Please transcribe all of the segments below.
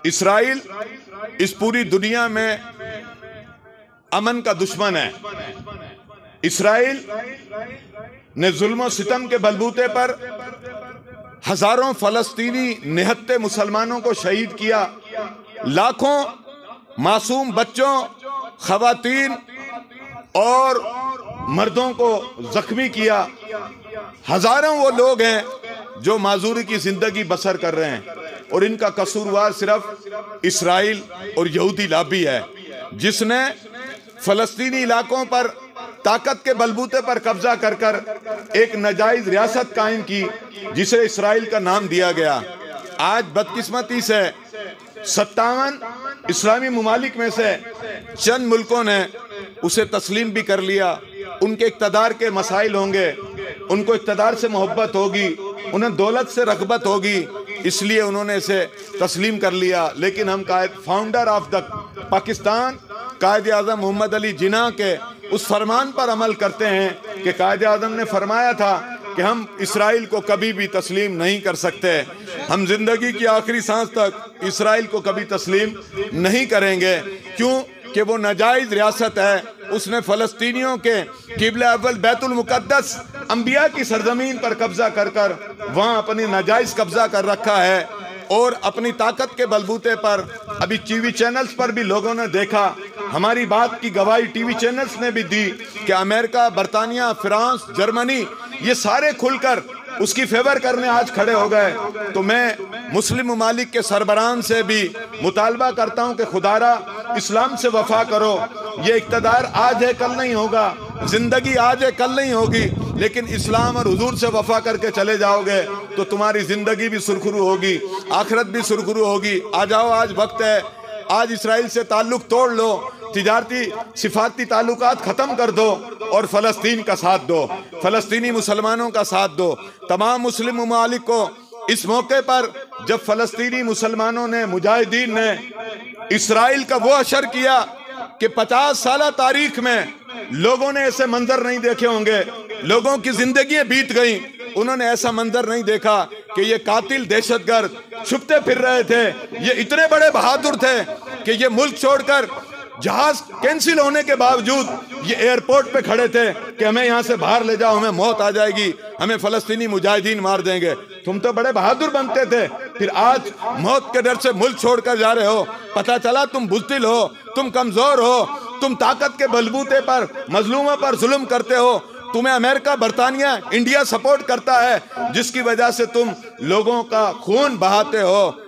Israel इस पूरी दुनिया में अमन का दुश्मन है। इसराइल ने जुल्म और सितम के बलबूते पर हजारों फलस्तीनी निहत्ते मुसलमानों को शहीद किया, लाखों मासूम बच्चों, खवातीन और मर्दों को जख्मी किया। हजारों वो लोग हैं जो माजूरी की जिंदगी बसर कर रहे हैं और इनका कसूरवार सिर्फ इसराइल और यहूदी लॉबी है, जिसने फलस्तीनी इलाकों पर ताकत के बलबूते पर कब्जा कर कर एक नाजायज रियासत कायम की, जिसे इसराइल का नाम दिया गया। आज बदकिस्मती से 57 इस्लामी मुमालिक में से चंद मुल्कों ने उसे तस्लीम भी कर लिया। उनके इक़्तिदार के मसाइल होंगे, उनको इक़्तिदार से मोहब्बत होगी, उन्हें दौलत से रग़बत होगी, इसलिए उन्होंने इसे तस्लीम कर लिया। लेकिन हम फाउंडर ऑफ द पाकिस्तान कायद आज़म मोहम्मद अली जिन्ना के उस फरमान पर अमल करते हैं कि कायद आज़म ने फरमाया था कि हम इसराइल को कभी भी तस्लीम नहीं कर सकते। हम जिंदगी की आखिरी सांस तक इसराइल को कभी तस्लीम नहीं करेंगे। क्यों कि वो नाजायज रियासत है। उसने फ़लस्तीनियों के क़िबला अव्वल बैतुल मुक़द्दस अंबिया की सरजमीन पर कब्जा कर कर वहाँ अपनी नाजायज कब्जा कर रखा है और अपनी ताकत के बलबूते पर अभी टीवी चैनल्स पर भी लोगों ने देखा, हमारी बात की गवाही टीवी चैनल्स ने भी दी कि अमेरिका, बरतानिया, फ्रांस, जर्मनी ये सारे खुलकर उसकी फेवर करने आज खड़े हो गए। तो मैं मुस्लिम ममालिक के सरबराहान से भी मुतालबा करता हूं कि खुदारा इस्लाम से वफा करो। ये इक़्तिदार आज है कल नहीं होगा, जिंदगी आज है कल नहीं होगी, लेकिन इस्लाम और हुजूर से वफा करके चले जाओगे तो तुम्हारी जिंदगी भी सुरखरू होगी, आखिरत भी सुरखरू होगी। आ जाओ, आज वक्त है, आज इसराइल से ताल्लुक तोड़ लो, तिजारती सिफाती ताल्लुकात ख़त्म कर दो और फ़लस्तीन का साथ दो, फ़लस्तीनी मुसलमानों का साथ दो। तमाम मुस्लिम ममालिक को इस मौके पर जब फ़लस्तीनी मुसलमानों ने, मुजाहिदीन ने इसराइल का वो असर किया कि 50 साल तारीख में लोगों ने ऐसे मंजर नहीं देखे होंगे, लोगों की जिंदगी बीत गई, उन्होंने ऐसा मंजर नहीं देखा कि ये कातिल दहशतगर्द छुपते फिर रहे थे। ये इतने बड़े बहादुर थे कि ये मुल्क छोड़कर जहाज कैंसिल होने के बावजूद ये एयरपोर्ट पे खड़े थे कि हमें यहाँ से बाहर ले जाओ, हमें मौत आ जाएगी, हमें फ़लस्तीनी मुजाहिदीन मार देंगे। तुम तो बड़े बहादुर बनते थे, फिर आज मौत के डर से मुल्क छोड़कर जा रहे हो। पता चला तुम बुज़दिल हो, तुम कमज़ोर हो, तुम ताकत के बलबूते पर मजलूमों पर जुल्म करते हो। तुम्हें अमेरिका, बरतानिया, इंडिया सपोर्ट करता है, जिसकी वजह से तुम लोगों का खून बहाते हो।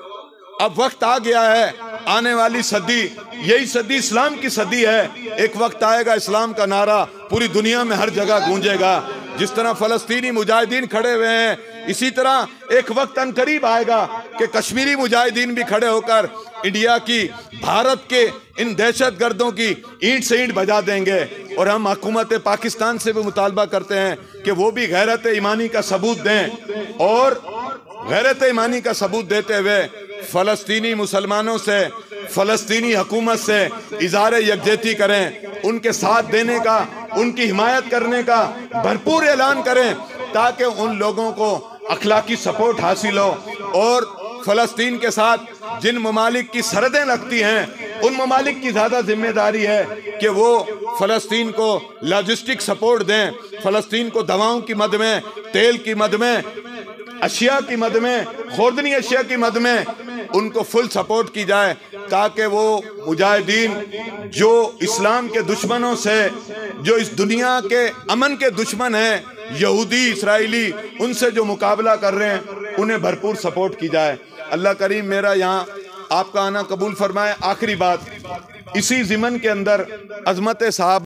अब वक्त आ गया है, आने वाली सदी, यही सदी इस्लाम की सदी है। एक वक्त आएगा इस्लाम का नारा पूरी दुनिया में हर जगह गूंजेगा। जिस तरह फ़लस्तीनी मुजाहिदीन खड़े हुए हैं, इसी तरह एक वक्त अनकरीब आएगा कि कश्मीरी मुजाहिदीन भी खड़े होकर इंडिया की, भारत के इन दहशतगर्दों की ईंट से ईंट बजा देंगे। और हम हुकूमत पाकिस्तान से भी मुतालबा करते हैं कि वो भी गैरत ईमानी का सबूत दें और गैरत ईमानी का सबूत देते हुए फ़लस्तीनी मुसलमानों से, फ़लस्तीनी हुकूमत से इज़हार यकजहती करें, उनके साथ देने का, उनकी हिमायत करने का भरपूर ऐलान करें, ताकि उन लोगों को अखलाकी सपोर्ट हासिल हो। और फ़लस्तीन के साथ जिन ममालिक की सरहदें लगती हैं, उन ममालिक की ज़्यादा जिम्मेदारी है कि वो फ़लस्तीन को लॉजिस्टिक सपोर्ट दें, फ़लस्तीन को दवाओं की मद में, तेल की मद में, अशिया की मद में, खुर्दनी अशिया की मद में उनको फुल सपोर्ट की जाए, ताकि वो मुजाहिदीन जो इस्लाम के दुश्मनों से, जो इस दुनिया के अमन के दुश्मन हैं, यहूदी, इसराइली, उनसे जो मुकाबला कर रहे हैं, उन्हें भरपूर सपोर्ट की जाए। अल्लाह करीम मेरा यहाँ आपका आना कबूल फरमाए। आखिरी बात, इसी ज़िमन के अंदर अज़मत साहब